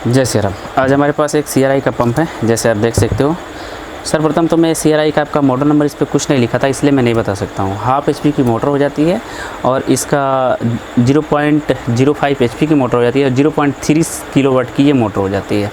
जय श्री राम। आज हमारे पास एक CRI का पंप है, जैसे आप देख सकते हो। सर्वप्रथम तो मैं CRI का आपका मॉडल नंबर इस पर कुछ नहीं लिखा था, इसलिए मैं नहीं बता सकता हूँ। हाफ HP की मोटर हो जाती है और इसका 0.05 HP की मोटर हो जाती है और 0.3 किलोवाट की ये मोटर हो जाती है।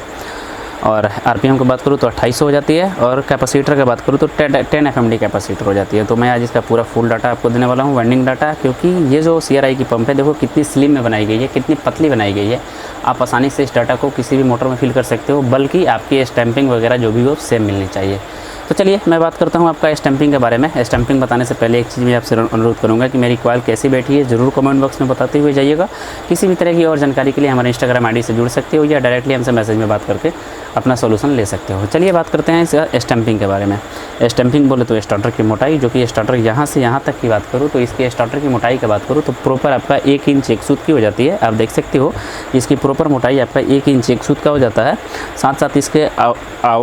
और RPM की बात करूँ तो 2800 हो जाती है और कैपेसिटर की बात करूँ तो 10 FMD कैपेसिटर हो जाती है। तो मैं आज इसका पूरा फुल डाटा आपको देने वाला हूँ, वाइंडिंग डाटा, क्योंकि ये जो CRI की पंप है देखो कितनी स्लिम में बनाई गई है, कितनी पतली बनाई गई है। आप आसानी से इस डाटा को किसी भी मोटर में फिल कर सकते हो, बल्कि आपकी स्टैंपिंग वगैरह जो भी हो सेम मिलनी चाहिए। तो चलिए मैं बात करता हूँ आपका स्टैंपिंग के बारे में। स्टैंपिंग बताने से पहले एक चीज़ मैं आपसे अनुरोध करूँगा कि मेरी कॉइल कैसी बैठी है ज़रूर कमेंट बॉक्स में बताते हुए जाइएगा। किसी भी तरह की और जानकारी के लिए हमारे Instagram ID से जुड़ सकते हो या डायरेक्टली हमसे मैसेज में बात करके अपना सोल्यूशन ले सकते हो। चलिए बात करते हैं इसका स्टैंपिंग के बारे में। स्टैंपिंग बोले तो स्टार्टर की मोटाई, जो कि स्टार्टर यहाँ से यहाँ तक की बात करूँ तो इसके स्टार्टर की मोटाई की बात करूँ तो प्रॉपर आपका 1 इंच 1 सूत की हो जाती है। आप देख सकते हो इसकी प्रॉपर मोटाई आपका 1 इंच 1 सूत का हो जाता है। साथ साथ इसके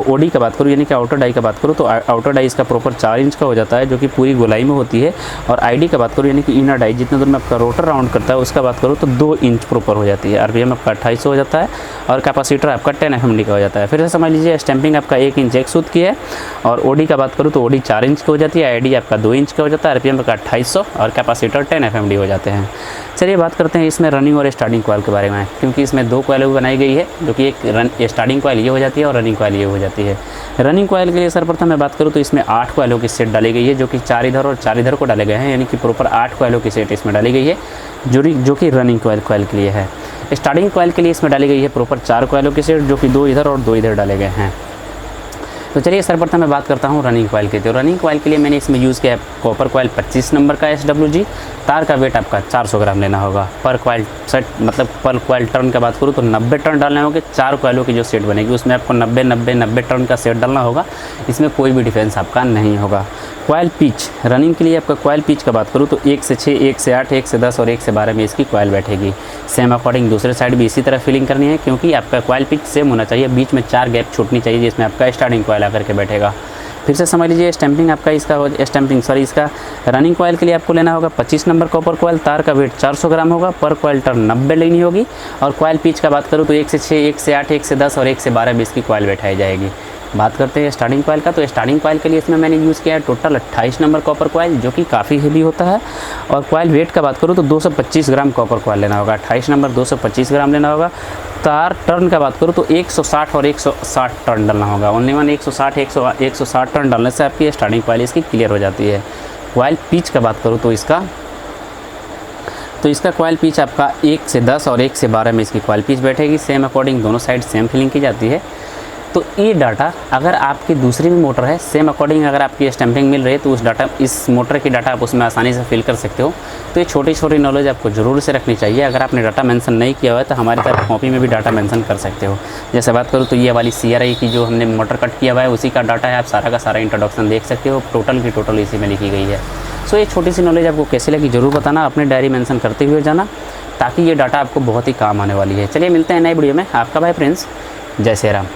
ओडी की बात करूँ यानी कि आउटर डाई की बात करूँ तो आउटर डाई इसका प्रॉपर 4 इंच का हो जाता है, जो कि पूरी गोलाई में होती है। और ID की बात करूँ यानी कि इनर डाई जितना दूर में आपका रोटर राउंड करता है उसका बात करूँ तो 2 इंच प्रॉपर हो जाती है। RPM आपका 2800 हो जाता है और कैपेसिटर आपका 10 FMD का हो जाता है। फिर से समझ लीजिए स्टैंपिंग आपका 1 इंच 1 सूत की है और OD का बात करूँ तो OD 4 इंच की हो जाती है, ID आपका 2 इंच का हो जाता है, RPM आपका 2800 और कैपेसिटर 10 FMD हो जाते हैं। चलिए बात करते हैं इसमें रनिंग और स्टार्टिंग कॉइल के बारे में, क्योंकि इसमें 2 कॉइल बनाई गई है, जो कि एक स्टार्टिंग कॉइल ये हो जाती है और रनिंग कॉइल ये हो जाती है। रनिंग कॉइल के लिए सर्वप्रथम मैं बात करूँ तो इसमें 8 कॉइलों की सेट डाली गई है, जो कि 4 इधर और 4 इधर को डाले गए हैं, यानी कि प्रॉपर 8 कॉइलों की सेट इसमें डाली गई है, जो कि रनिंग कॉइल के लिए है। स्टार्टिंग कॉइल के लिए इसमें डाली गई है प्रॉपर 4 कॉइलों की सेट, जो कि 2 इधर और 2 इधर डाले गए हैं। तो चलिए सर्वप्रथम मैं बात करता हूँ रनिंग कॉइल की। तो रनिंग कॉइल के लिए मैंने इसमें यूज़ किया है कॉपर कॉइल 25 नंबर का SWG। तार का वेट आपका 400 ग्राम लेना होगा पर कॉइल सेट, मतलब पर कॉइल टर्न की बात करूँ तो 90 टर्न डालने होंगे। 4 कॉइलों की जो सेट बनेगी उसमें आपको 90 टर्न का सेट डालना होगा, इसमें कोई भी डिफरेंस आपका नहीं होगा। कॉइल पिच, रनिंग के लिए आपका कॉइल पिच का बात करूँ तो 1 से 6, 1 से 8, 1 से 10 और 1 से 12 में इसकी कॉइल बैठेगी। सेम अकॉर्डिंग दूसरे साइड भी इसी तरह फिलिंग करनी है, क्योंकि आपका कॉइल पिच सेम होना चाहिए, बीच में 4 गैप छूटनी चाहिए जिसमें आपका स्टार्टिंग कॉइल आकर के बैठेगा। फिर से समझ लीजिए स्टैंपिंग आपका इसका रनिंग कॉइल के लिए आपको लेना होगा 25 नंबर कॉपर कॉइल। तार का वेट 400 ग्राम होगा, पर कॉइल टर्न 90 लेनी होगी। और कॉइल पिच का बात करूँ तो 1 से 6, 1 से 8, 1 से 10 और 1 से 12 में इसकी कॉइल बैठाई जाएगी। बात करते हैं स्टार्टिंग कॉइल का। तो स्टार्टिंग कॉइल के लिए इसमें मैंने यूज़ किया है टोटल 28 नंबर कॉपर कॉइल, जो कि काफ़ी हेवी होता है। और कॉइल वेट का बात करूँ तो 225 ग्राम कॉपर कॉइल लेना होगा, 28 नंबर 225 ग्राम लेना होगा। तार टर्न का बात करूँ तो 160 और 160 टर्न डालना होगा। ओनली 160 टर्न डालने से आपकी स्टार्टिंग कॉइल इसकी क्लियर हो जाती है। कॉइल पिच का बात करूँ तो इसका कॉइल पिच आपका 1 से 10 और 1 से 12 में इसकी कॉइल पिच बैठेगी। सेम अकॉर्डिंग दोनों साइड सेम फिलिंग की जाती है। तो ये डाटा अगर आपकी दूसरी भी मोटर है सेम अकॉर्डिंग अगर आपकी स्टैंपिंग मिल रही है तो इस मोटर की डाटा आप उसमें आसानी से फिल कर सकते हो। तो ये छोटी नॉलेज आपको ज़रूर से रखनी चाहिए। अगर आपने डाटा मेंशन नहीं किया हुआ है तो हमारी तरफ कॉपी में भी डाटा मेंशन कर सकते हो। जैसे बात करूँ तो ये वाली CRI की जो हमने मोटर कट किया हुआ है उसी का डाटा है, आप सारा का सारा इंट्रोडक्शन देख सकते हो, टोटल की टोटल इसी में लिखी गई है। सो ये छोटी सी नॉलेज आपको कैसी लगी ज़रूर बताना, अपनी डायरी मेंशन करते हुए जाना, ताकि ये डाटा आपको बहुत ही काम आने वाली है। चलिए मिलते हैं नए वीडियो में। आपका भाई प्रिंस, जय श्री राम।